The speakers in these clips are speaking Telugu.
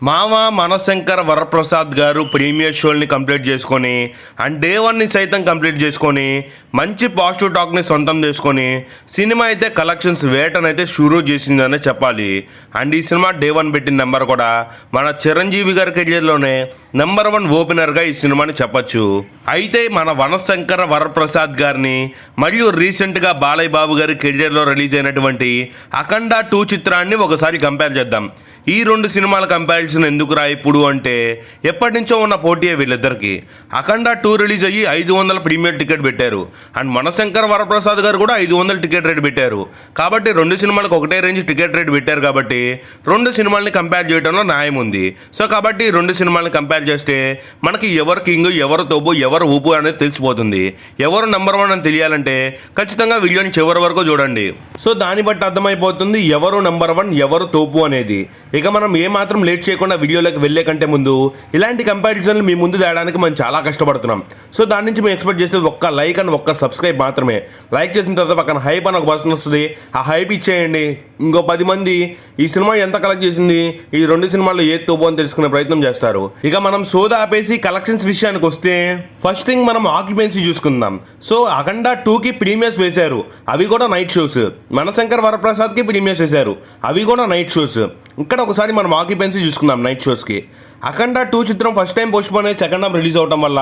మామ మనశంకర్ వరప్రసాద్ గారు ప్రీమియర్ షోల్ని కంప్లీట్ చేసుకొని అండ్ డే వన్ని సైతం కంప్లీట్ చేసుకొని మంచి పాజిటివ్ టాక్ని సొంతం చేసుకొని సినిమా అయితే కలెక్షన్స్ వేటనైతే షురూ చేసిందనే చెప్పాలి. అండ్ ఈ సినిమా డే వన్ పెట్టిన నెంబర్ కూడా మన చిరంజీవి గారి కెరియర్లోనే నెంబర్ 1 ఓపెనర్గా ఈ సినిమాని చెప్పచ్చు. అయితే మన వనశంకర వరప్రసాద్ గారిని మరియు రీసెంట్గా బాలయ్య బాబు గారి కెరియర్లో రిలీజ్ అయినటువంటి అఖండ 2 చిత్రాన్ని ఒకసారి కంపేర్ చేద్దాం. ఈ 2 సినిమాల కంపారిజన్ ఎందుకురా ఇప్పుడు అంటే ఎప్పటి నుంచో ఉన్న పోటీయే వీళ్ళిద్దరికి. అఖండ 2 రిలీజ్ అయ్యి 500 ప్రీమియర్ టికెట్ పెట్టారు అండ్ మనశంకర్ వరప్రసాద్ గారు కూడా 500 టికెట్ రేట్ పెట్టారు. కాబట్టి 2 సినిమాలకు ఒకటే రేంజ్ టికెట్ రేట్ పెట్టారు కాబట్టి 2 సినిమాలని కంపేర్ చేయడంలో న్యాయం ఉంది. సో కాబట్టి 2 సినిమాలని కంపేర్ చేస్తే మనకి ఎవరు కింగ్, ఎవరు తోపు, ఎవరు ఊపు అనేది తెలిసిపోతుంది. ఎవరు నెంబర్ 1 అని తెలియాలంటే ఖచ్చితంగా వీడియోని చివరి వరకు చూడండి. సో దాన్ని బట్టి అర్థమైపోతుంది ఎవరు నెంబర్ 1, ఎవరు తోపు అనేది. ఇక మనం ఏమాత్రం లేట్ చేయకుండా వీడియోలోకి వెళ్ళే కంటే ముందు ఇలాంటి కంపారిజన్లు మీ ముందు తేయడానికి మనం చాలా కష్టపడుతున్నాం. సో దాని నుంచి మేము ఎక్స్పెక్ట్ చేస్తే ఒక్క లైక్ అండ్ ఒక్క సబ్స్క్రైబ్ మాత్రమే. లైక్ చేసిన తర్వాత పక్కన హైప్ అని ఒక బటన్ వస్తుంది, ఆ హైప్ ఇచ్చేయండి. ఇంకో 10 మంది ఈ సినిమా ఎంత కలెక్ట్ చేసింది, ఈ 2 సినిమాల్లో ఏది తోపు అని తెలుసుకునే ప్రయత్నం చేస్తారు. ఇక మనం సోదా ఆపేసి కలెక్షన్స్ విషయానికి వస్తే ఫస్ట్ థింగ్ మనం ఆక్యుపెన్సీ చూసుకుందాం. సో అఖండ 2కి ప్రీమియర్స్ వేశారు, అవి కూడా నైట్ షోస్. మనశంకర్ వరప్రసాద్కి ప్రీమియర్స్ వేశారు, అవి కూడా నైట్ షోస్. ఇక్కడ ఒకసారి మనం ఆక్యుపెన్సీ చూసుకుందాం నైట్ షోస్కి. అఖండ 2 చిత్రం ఫస్ట్ టైం పోస్ట్పోన్ అయ్యి సెకండ్ హాఫ్ రిలీజ్ అవడం వల్ల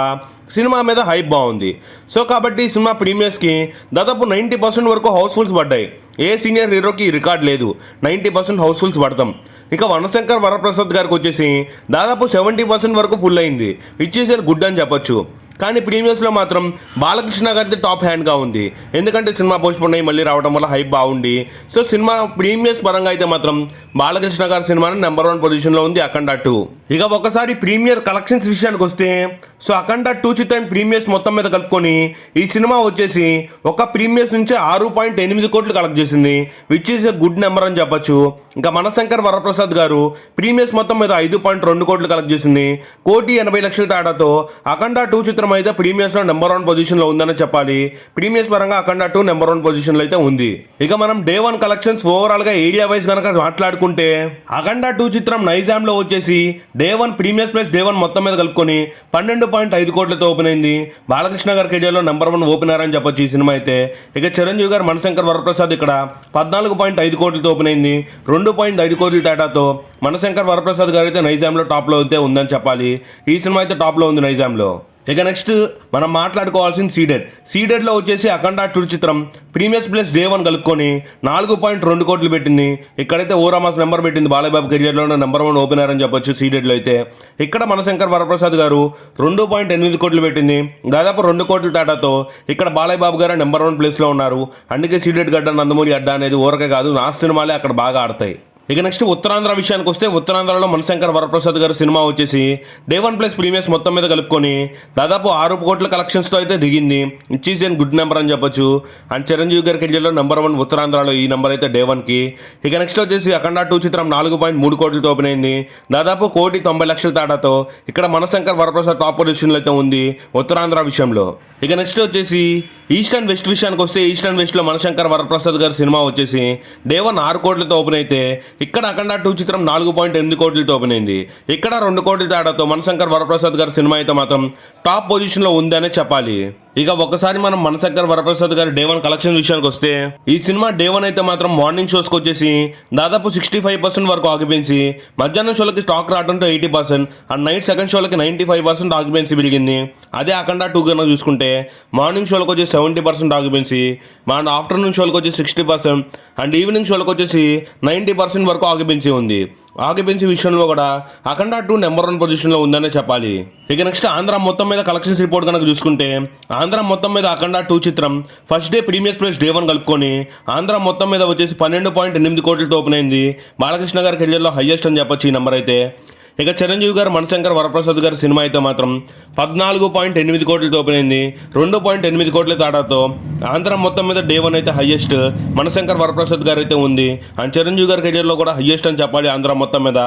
సినిమా మీద హైప్ బాగుంది. సో కాబట్టి సినిమా ప్రీమియర్స్కి దాదాపు 90% వరకు హౌస్ఫుల్స్ పడ్డాయి. ఏ సీనియర్ హీరోకి రికార్డ్ లేదు 90% హౌస్ఫుల్స్ పడతాం. ఇక వనశంకర్ వరప్రసాద్ గారికి వచ్చేసి దాదాపు 70% వరకు ఫుల్ అయింది, విచ్ ఈస్ గుడ్ అని చెప్పొచ్చు. కానీ ప్రీమియర్స్లో మాత్రం బాలకృష్ణ గారిది టాప్ హ్యాండ్గా ఉంది. ఎందుకంటే సినిమా పోస్ట్పోన్ అయ్యి మళ్ళీ రావడం వల్ల హైప్ బాగుండి. సో సినిమా ప్రీమియర్స్ పరంగా అయితే మాత్రం బాలకృష్ణ గారి సినిమాని నెంబర్ 1 పొజిషన్లో ఉంది అఖండ 2. ఇక ఒకసారి ప్రీమియర్ కలెక్షన్స్ విషయానికి వస్తే సో అఖండ 2 చిత్రం ప్రీమియర్స్ మొత్తం మీద కలుపుకొని ఈ సినిమా వచ్చేసి ఒక ప్రీమియర్స్ నుంచి 6.8 కోట్లు కలెక్ట్ చేసింది, which is a good number అని చెప్పొచ్చు. ఇంకా మనశంకర్ వరప్రసాద్ గారు ప్రీమియర్స్ మొత్తం మీద 5.2 కోట్లు కలెక్ట్ చేసింది. 1,80,00,000 తేడాతో అఖండ 2 చిత్రం అయితే ప్రీమియర్స్లో నెంబర్ 1 పొజిషన్లో ఉందని చెప్పాలి. ప్రీమియర్స్ పరంగా అఖండ 2 నెంబర్ 1 పొజిషన్లో అయితే ఉంది. ఇక మనం డే 1 కలెక్షన్స్ ఓవరాల్గా ఏరియా వైజ్ కనుక మాట్లాడుకుంటే అఖండ 2 చిత్రం నైజాంలో వచ్చేసి డే 1 ప్రీమియర్స్ ప్లస్ డే 1 మొత్తం మీద కలుపుకొని 12.5 కోట్లతో ఓపెన్ అయింది. బాలకృష్ణ గారి కెరియర్లో నెంబర్ 1 ఓపెనర్ అని చెప్పొచ్చు ఈ సినిమా అయితే. ఇక చిరంజీవి గారు మనశంకర్ వరప్రసాద్ ఇక్కడ 14.5 కోట్లతో ఓపెన్ అయింది. 2.5 కోట్ల తేడాతో మనశంకర్ వరప్రసాద్ గారు అయితే నైజాంలో టాప్లో అయితే ఉందని చెప్పాలి. ఈ సినిమా అయితే టాప్లో ఉంది నైజాంలో. ఇక నెక్స్ట్ మనం మాట్లాడుకోవాల్సింది సీడెడ్లో వచ్చేసి అఖండ 2 చిత్రం ప్రీమియర్స్ ప్లస్ డే 1 కలుపుకొని 4.2 కోట్లు పెట్టింది. ఇక్కడైతే ఓరామాస్ నెంబర్ పెట్టింది, బాలయ్య బాబు కెరియర్లోనే నెంబర్ 1 ఓపెనర్ అని చెప్పొచ్చు సీడెడ్లో అయితే. ఇక్కడ మనశంకర్ వరప్రసాద్ గారు 2.8 కోట్లు పెట్టింది, దాదాపు 2 కోట్ల తేడాతో ఇక్కడ బాలయ్య బాబు గారు నెంబర్ 1 ప్లేస్లో ఉన్నారు. అందుకే సీడెడ్ గడ్డ, నందమూరి అడ్డ అనేది ఊరకే కాదు, నా సినిమాలే అక్కడ బాగా ఆడతాయి. ఇక నెక్స్ట్ ఉత్తరాంధ్ర విషయానికి వస్తే ఉత్తరాంధ్రలో మనశంకర్ వరప్రసాద్ గారి సినిమా వచ్చేసి డే 1 ప్లస్ ప్రీమియర్స్ మొత్తం మీద కలుపుకొని దాదాపు 6 కోట్ల కలెక్షన్స్తో అయితే దిగింది, which is an good number అని చెప్పొచ్చు. అండ్ చిరంజీవి గారి కెరియర్లో నెంబర్ 1 ఉత్తరాంధ్రలో ఈ నెంబర్ అయితే డే 1కి. ఇక నెక్స్ట్ వచ్చేసి అఖండ 2 చిత్రం 4.3 కోట్లతో ఓపెన్ అయింది, దాదాపు 1,90,00,000 తేడాతో ఇక్కడ మనశంకర్ వరప్రసాద్ టాప్ పొజిషన్లో అయితే ఉంది ఉత్తరాంధ్ర విషయంలో. ఇక నెక్స్ట్ వచ్చేసి ఈస్ట్ అండ్ వెస్ట్ విషయానికి వస్తే ఈస్ట్ అండ్ వెస్ట్లో మనశంకర్ వరప్రసాద్ గారి సినిమా వచ్చేసి డే 1 6 కోట్లతో ఓపెన్ అయితే ఇక్కడ అఖండ 2 చిత్రం 4.8 కోట్లతో ఓపెన్ అయింది. ఇక్కడ 2 కోట్ల తేడాతో మనశంకర్ వరప్రసాద్ గారి సినిమా అయితే మాత్రం టాప్ పొజిషన్లో ఉందనే చెప్పాలి. ఇక ఒకసారి మనం మనశంకర్ వరప్రసాద్ గారి డే 1 కలెక్షన్ విషయానికి వస్తే ఈ సినిమా డే 1 అయితే మాత్రం మార్నింగ్ షోస్కి వచ్చేసి దాదాపు 65% వరకు ఆక్యుపెన్సీ, మధ్యాహ్నం షోలకి స్టాక్ రావడంతో 80% అండ్ నైట్ సెకండ్ షోలకి 95% ఆక్యుపెన్సీ పెరిగింది. అదే అఖండ 2 కనుక చూసుకుంటే మార్నింగ్ షోలకు వచ్చేసి 70% ఆక్యుపెన్సీ, అండ్ ఆఫ్టర్నూన్ షోలకు వచ్చేసి 60% అండ్ ఈవినింగ్ షోలకు వచ్చేసి 90% వరకు ఆక్యుపెన్సీ ఉంది. ఆక్యుపెన్సీ విషయంలో కూడా అఖండ 2 నెంబర్ 1 పొజిషన్లో ఉందనే చెప్పాలి. ఇక నెక్స్ట్ ఆంధ్ర మొత్తం మీద కలెక్షన్స్ రిపోర్ట్ కనుక చూసుకుంటే ఆంధ్ర మొత్తం మీద అఖండ 2 చిత్రం first day premieres plus day 1 కలుపుకొని ఆంధ్ర మొత్తం మీద వచ్చేసి 12.8 కోట్లతో ఓపెన్ అయింది. బాలకృష్ణ గారి కెరియర్లో హైయెస్ట్ అని చెప్పొచ్చు ఈ నెంబర్ అయితే. ఇక చిరంజీవి గారు మనశంకర్ వరప్రసాద్ గారి సినిమా అయితే మాత్రం 14.8 కోట్లతో ఓపెన్ అయింది, 2.8 కోట్ల తేడాతో ఆంధ్ర మొత్తం మీద డే 1 అయితే హైయెస్ట్ మనశంకర్ వరప్రసాద్ గారు అయితే ఉంది. అండ్ చిరంజీవి గారి కెరియర్లో కూడా హైయెస్ట్ అని చెప్పాలి ఆంధ్ర మొత్తం మీద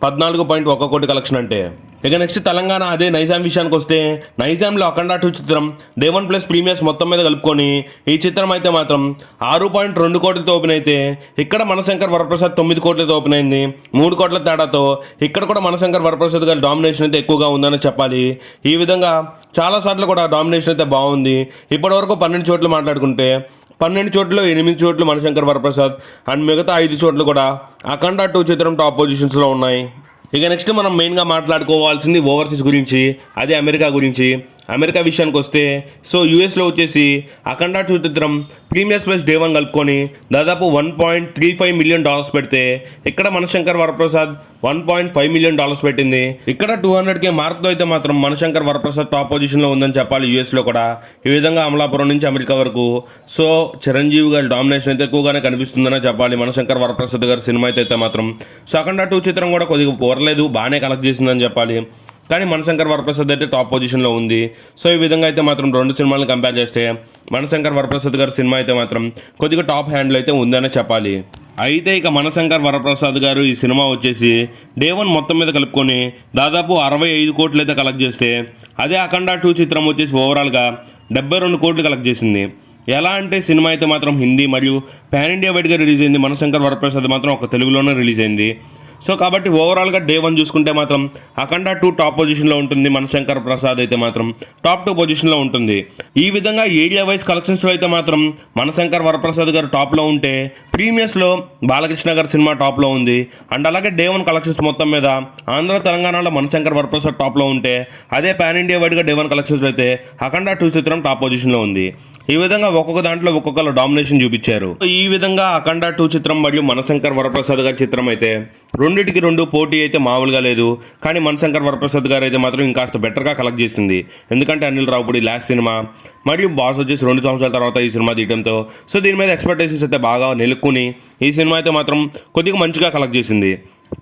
14.1 కోటి కలెక్షన్ అంటే. ఇక నెక్స్ట్ తెలంగాణ అదే నైజాం విషయానికి వస్తే నైజాంలో అఖండ 2 చిత్రం డే 1 ప్లస్ ప్రీమియర్స్ మొత్తం మీద కలుపుకొని ఈ చిత్రం అయితే మాత్రం 6.2 కోట్లతో ఓపెన్ అయితే ఇక్కడ మనశంకర్ వరప్రసాద్ 9 కోట్లతో ఓపెన్ అయింది. 3 కోట్ల తేడాతో ఇక్కడ కూడా మనశంకర్ వరప్రసాద్ గారి డామినేషన్ అయితే ఎక్కువగా ఉందని చెప్పాలి. ఈ విధంగా చాలాసార్లు కూడా డామినేషన్ అయితే బాగుంది. ఇప్పటివరకు 12 చోట్ల మాట్లాడుకుంటే 12 చోట్ల 8 చోట్ల మనశంకర్ వరప్రసాద్ అండ్ మిగతా 5 చోట్ల కూడా అఖండ 2 చిత్రం టాప్ పొజిషన్స్లో ఉన్నాయి. ఇక నెక్స్ట్ మనం మెయిన్గా మాట్లాడుకోవాల్సింది ఓవర్సీస్ గురించి, అదే అమెరికా గురించి. అమెరికా విషయానికి వస్తే సో యూఎస్లో వచ్చేసి అఖండ 2 చిత్రం ప్రీమియర్స్ ప్లస్ డే 1 కలుపుకొని దాదాపు $1.35 మిలియన్ పెడితే ఇక్కడ మనశంకర్ వరప్రసాద్ $1.5 మిలియన్ పెట్టింది. ఇక్కడ 200K మార్క్తో అయితే మాత్రం మనశంకర్ వరప్రసాద్ టాప్ పొజిషన్లో ఉందని చెప్పాలి యూఎస్లో కూడా. ఈ విధంగా అమలాపురం నుంచి అమెరికా వరకు సో చిరంజీవి గారి డామినేషన్ అయితే ఎక్కువగానే కనిపిస్తుందని చెప్పాలి మనశంకర్ వరప్రసాద్ గారి సినిమా అయితే మాత్రం. సో అఖండ 2 చిత్రం కూడా కొద్దిగా పోరలేదు, బాగానే కలెక్ట్ చేసిందని చెప్పాలి. కానీ మనశంకర్ వరప్రసాద్ అయితే టాప్ పొజిషన్లో ఉంది. సో ఈ విధంగా అయితే మాత్రం 2 సినిమాలను కంపేర్ చేస్తే మనశంకర్ వరప్రసాద్ గారి సినిమా అయితే మాత్రం కొద్దిగా టాప్ హ్యాండ్లో అయితే ఉందనే చెప్పాలి. అయితే ఇక మనశంకర్ వరప్రసాద్ గారు ఈ సినిమా వచ్చేసి డే 1 మొత్తం మీద కలుపుకొని దాదాపు 65 కోట్లు అయితే కలెక్ట్ చేస్తే అదే అఖండ 2 చిత్రం వచ్చేసి ఓవరాల్గా 72 కోట్లు కలెక్ట్ చేసింది. ఎలా అంటే సినిమా అయితే మాత్రం హిందీ మరియు పాన్ ఇండియా వైడ్గా రిలీజ్ అయింది, మనశంకర్ వరప్రసాద్ మాత్రం ఒక తెలుగులోనే రిలీజ్ అయింది. సో కాబట్టి ఓవరాల్గా డే 1 చూసుకుంటే మాత్రం అఖండ 2 టాప్ పొజిషన్లో ఉంటుంది, మనశంకర్ ప్రసాద్ అయితే మాత్రం టాప్ 2 పొజిషన్లో ఉంటుంది. ఈ విధంగా ఏరియా వైజ్ కలెక్షన్స్లో అయితే మాత్రం మనశంకర్ వరప్రసాద్ గారు టాప్లో ఉంటే ప్రీమియర్స్లో బాలకృష్ణ గారి సినిమా టాప్లో ఉంది. అండ్ అలాగే డే 1 కలెక్షన్స్ మొత్తం మీద ఆంధ్ర తెలంగాణలో మనశంకర్ వరప్రసాద్ టాప్లో ఉంటే అదే పాన్ ఇండియా వైడ్గా డే 1 కలెక్షన్స్ అయితే అఖండ 2 చిత్రం టాప్ పొజిషన్లో ఉంది. ఈ విధంగా ఒక్కొక్క దాంట్లో ఒక్కొక్కరు డామినేషన్ చూపించారు. ఈ విధంగా అఖండ 2 చిత్రం మరియు మనశంకర్ వరప్రసాద్ గారి చిత్రం అయితే రెండింటికి 2 పోటీ అయితే మామూలుగా లేదు. కానీ మనశంకర్ వరప్రసాద్ గారు అయితే మాత్రం ఇంకాస్త బెటర్గా కలెక్ట్ చేసింది. ఎందుకంటే అనిల్ రావుపూడి లాస్ట్ సినిమా మరియు బాస్ వచ్చేసి 2 సంవత్సరాల తర్వాత ఈ సినిమా తీయడంతో సో దీని మీద ఎక్స్పెక్టేషన్స్ అయితే బాగా నిలుక్కుని ఈ సినిమా అయితే మాత్రం కొద్దిగా మంచిగా కలెక్ట్ చేసింది.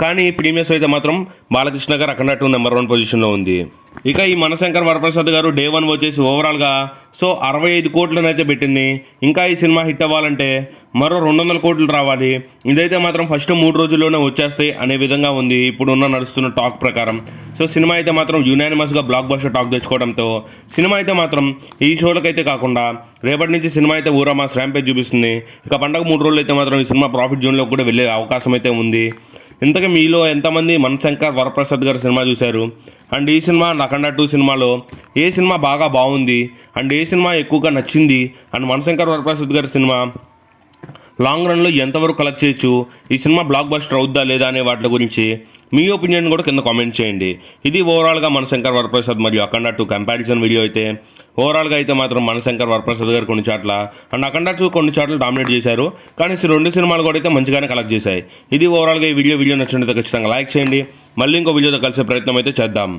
కానీ ప్రీమియర్స్ అయితే మాత్రం బాలకృష్ణ గారు అఖండ 2 నెంబర్ 1 పొజిషన్లో ఉంది. ఇక ఈ మనశంకర్ వరప్రసాద్ గారు డే 1 వచ్చేసి ఓవరాల్గా సో 65 కోట్లను అయితే పెట్టింది. ఇంకా ఈ సినిమా హిట్ అవ్వాలంటే మరో 200 కోట్లు రావాలి. ఇదైతే మాత్రం ఫస్ట్ 3 రోజుల్లోనే వచ్చేస్తాయి అనే విధంగా ఉంది ఇప్పుడున్న నడుస్తున్న టాక్ ప్రకారం. సో సినిమా అయితే మాత్రం యునానిమస్గా బ్లాక్ బస్టర్ టాక్ తెచ్చుకోవడంతో సినిమా అయితే మాత్రం ఈ షోలకైతే కాకుండా రేపటి నుంచి సినిమా అయితే ఊరా మాస్ ర్యాంపేజ్ చూపిస్తుంది. ఇక పండగ 3 రోజులు అయితే మాత్రం ఈ సినిమా ప్రాఫిట్ జోన్లో కూడా వెళ్ళే అవకాశం అయితే ఉంది. ఇంతకీ మీలో ఎంతమంది మనశంకర్ వరప్రసాద్ గారి సినిమా చూశారు? అండ్ ఈ సినిమా అఖండ 2 సినిమాలో ఏ సినిమా బాగా బాగుంది అండ్ ఏ సినిమా ఎక్కువగా నచ్చింది? అండ్ మనశంకర్ వరప్రసాద్ గారి సినిమా లాంగ్ రన్లో ఎంతవరకు కలెక్ట్ చేయొచ్చు, ఈ సినిమా బ్లాక్ బస్టర్ అవుద్దా లేదా అనే వాటి గురించి మీ ఒపీనియన్ కూడా కింద కామెంట్ చేయండి. ఇది ఓవరాల్గా మనశంకర్ వరప్రసాద్ మరియు అఖండ 2 కంపారిజన్ వీడియో అయితే. ఓవరాల్గా అయితే మాత్రం మనశంకర్ వరప్రసాద్ గారు కొన్ని చోట్ల అండ్ అఖండ 2 కొన్ని చోట్ల డామినేట్ చేశారు. కానీ 2 సినిమాలు కూడా అయితే మంచిగానే కలెక్ట్ చేశాయి. ఇది ఓవరాల్గా ఈ వీడియో నచ్చినట్లయితే ఖచ్చితంగా లైక్ చేయండి. మళ్ళీ ఇంకో వీడియోతో కలిసే ప్రయత్నం అయితే చేద్దాం.